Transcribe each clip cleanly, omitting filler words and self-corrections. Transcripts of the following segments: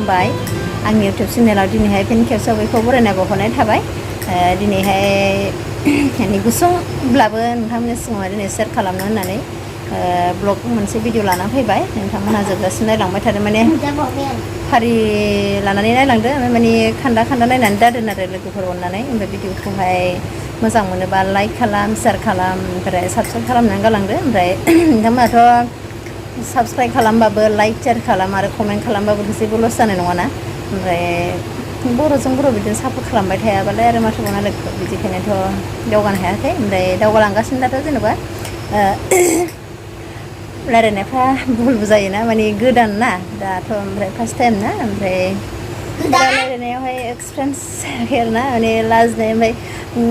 खुलुमबाय आंनि इउटुब चेनेलाव दिनैहाय फिन खेबसेयाव बयखौबो बरायना बावहरनाय थाबाय दिनैहाय गुसुंब्लाबो नोंथांमोननि सिगाङाव दिनै शेयार खालामनो होननानै ब्लग मोनसे भिडिअ लाना फैबाय नोंथांमोनहा जोबजासिम नायलांबाय थादों माने फारि लानानै नायलांदो माने खान्दा नायनानै दादों आरो लोगोफोर अननानै ओमफ्राय भिडिअखौहाय मोजां मोनोबा लाइक खालाम शेयार खालाम ओमफ्राय साबस्क्राइब खालामनानै गालांदो ओमफ्राय नोंथांमोनाथ' साबस्क्राइब खालामबाबो लाइक शेयार खालाम आरो कमेन्ट खालामबाबो जेबो लस जानाय नङाना ओमफ्राय बर'जों बर' बिदिनो सापर्ट खालामबाय थायाबालाय आरो माथो बावनो लोगो बिदिखायनोथ' दावगानो हायाखै ओमफ्राय दावगालांगासिनो दाथ' जेनेबा रायलायनायफ्रा भुलबो जायोना माने गोदान ना दाथ' ओमफ्राय फार्स्ट टाइम ना ओमफ्राय रायलायनायावहाय एक्सपिरियेन्स आरोना माने लाजिनाय ओमफ्राय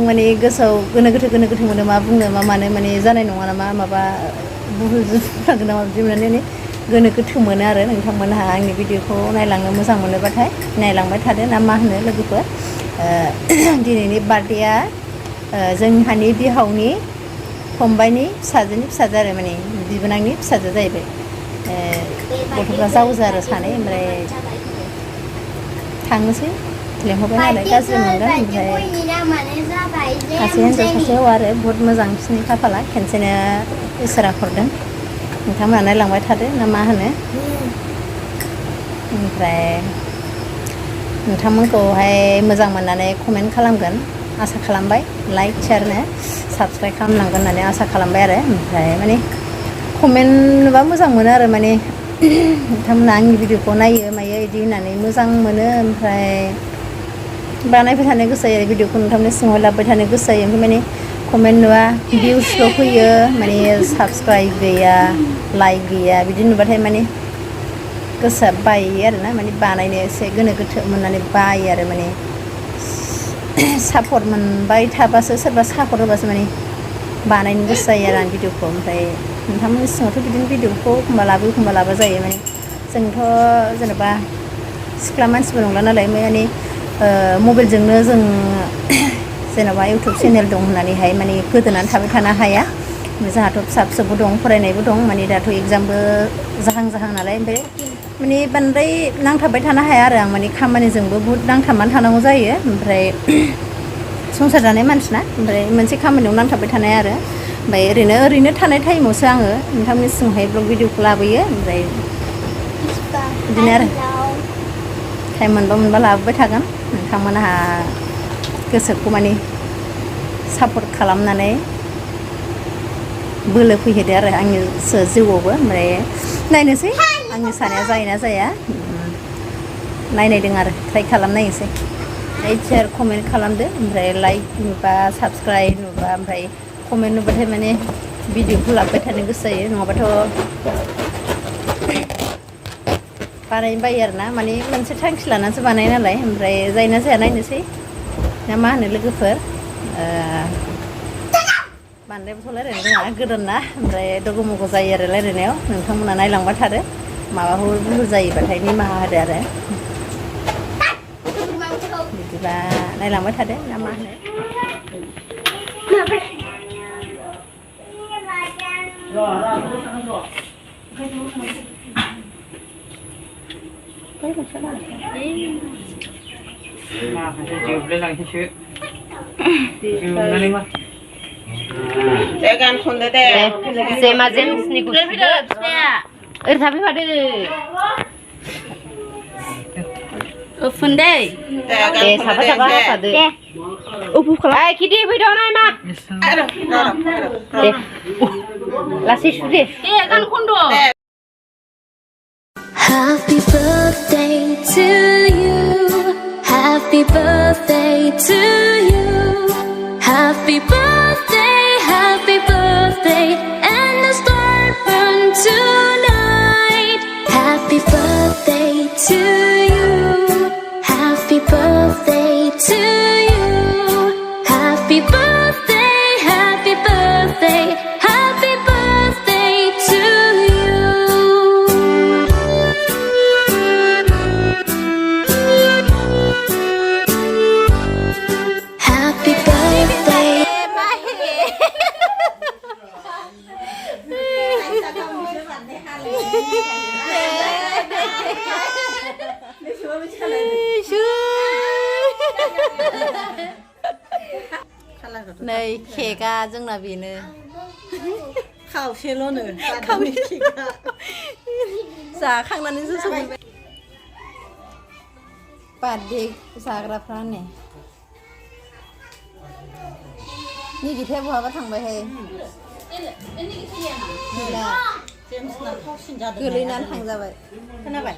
माने गोसोआव गोनो गोथो मोनो मा बुंनो मा मानो माने जानाय नङा नामा माबा भुल जागोन नामा बिदि मोननानै गोनो गोथो मोनो आरो नोंथांमोनहा आंनि भिडिअखौ नायलांनो मोजां मोनोबाथाय नायलांबाय थादो ना मा होनो लोगोफोर दिनैनि बार्थडेआ जोंहानि बिहावनि फंबायनि फिसाजोनि फिसाजो आरो माने बिबोनांनि फिसाजो जाहैबाय गथ'फ्रा जावजा आरो सानै ओमफ्राय थांनोसै लेंहरबाय नालाय गाज्रि मोनगोन ओमफ्राय सासे हिन्जाव सासे हौवा आरो बहुत मोजां बिसोरनि खाफाला खेनसेनो इसोरा हरदों नोंथांमोना नायलांबाय थादो ना मा होनो ओमफ्राय नोंथांमोनखौहाय मोजां मोननानै कमेन्ट खालामगोन आसा खालामबाय लाइक शेयारनो साबस्क्राइब खालामलांगोन होननानै आसा खालामबाय आरो ओमफ्राय माने कमेन्ट नुबा मोजां मोनो आरो माने नोंथांमोना आंनि भिडिअखौ नायो मायो बिदि होननानै मोजां मोनो ओमफ्राय बानायबाय थानो गोसो जायो भिडिअखौ नोंथांमोननि सिङाव लाबोबाय थानो गोसो जायो ओमफ्राय माने कमेन्ट नुवा भिउसल' फैयो माने साबस्क्राइब गैया लाइक गैया बिदि नुबाथाय माने गोसोआ बायो आरोना माने बानायनो एसे गोनो गोथो मोननानै बायो आरो माने सापर्ट मोनबाय थाबासो सोरबा सापर्ट होबासो माने बानायनो गोसो जायो आरो आं भिडिअखौ ओमफ्राय नोंथांमोननि सिङावथ' बिदिनो भिडिअखौ एखमबा लाबो जायो माने जोंथ' जेनेबा सिख्ला मानसिबो नंला नालाय माने मबाइलजोंनो जों जेनेबा इउटुब चेनेल दं होननानैहाय माने गोदोनानै थाबाय थानो हाया जोंहाथ' फिसा फिसौबो दं फरायनायबो दं माने दाथ' एगजामबो जाहां नालाय ओमफ्राय माने बांद्राय नांथाबबाय थानो हाया आरो आं माने खामानिजोंबो बुहुद नांथाबनानै थानांगौ जायो ओमफ्राय संसार जानाय मानसिना ओमफ्राय मोनसे खामानियाव नांथाबबाय थानाय आरो ओमफ्राय ओरैनो थानाय टाइमावसो आङो नोंथांमोननि सिगाङावहाय ब्लग भिडिअखौ लाबोयो ओमफ्राय बिदिनो आरो टाइम मोनबा लाबोबाय थागोन नोंथांमोनहा गोसोखौ माने सापर्ट खालामनानै बोलो फैहोदो आरो आंनि जिउआवबो ओमफ्राय नायनोसै आंनि साननाया जायोना जाया नायदों आरो ट्राइ खालामनायनोसै लाइक शेयार कमेन्ट खालामदो ओमफ्राय लाइक नुबा साबस्क्राइब नुबा ओमफ्राय कमेन्ट नुबाथाय माने भिडिअखौ लाबोबाय थानो गोसो जायो नङाबाथ' बानायनो बायो आरोना माने मोनसे थांखि लानानैसो बानायो नालाय ओमफ्राय जायोना जाया नायनोसै ना मा होनो लोगोफोर बांद्रायबोथ' रायलायनो रोङा गोदान ना ओमफ्राय दगमग जायो आरो रायलायनायाव नोंथांमोना नायलांबाय थादो माबाफोर भुल जायोबाथाय निमाहा होदो आरो बिदिबा नायलांबाय थादो ना मा होनो Jangan konde deh. Semazen sniku. Tapi pada. Funde. Siapa pada. Ay kidi video na ma. Lasi sudah. Kan kundo. Happy birthday to you. Happy birthday to you. Happy birthday, and the star burn tonight. Happy birthday to you. Happy birthday to you. Happy birthday, happy birthday, happy birthday to you. Happy birthday. ชื่อในเคกาजोंना बेनो ข้าวเชลโลเนอร์ข้าวมีขิงค่ะ जाखांनानैसो सफैबाय बार्डे जाग्राफ्रा ने निगिथाया बहाबा थांबायहायเจมส์น่ะเข้าชินจัด गोलैनानै थांजाबाय खोनाबाय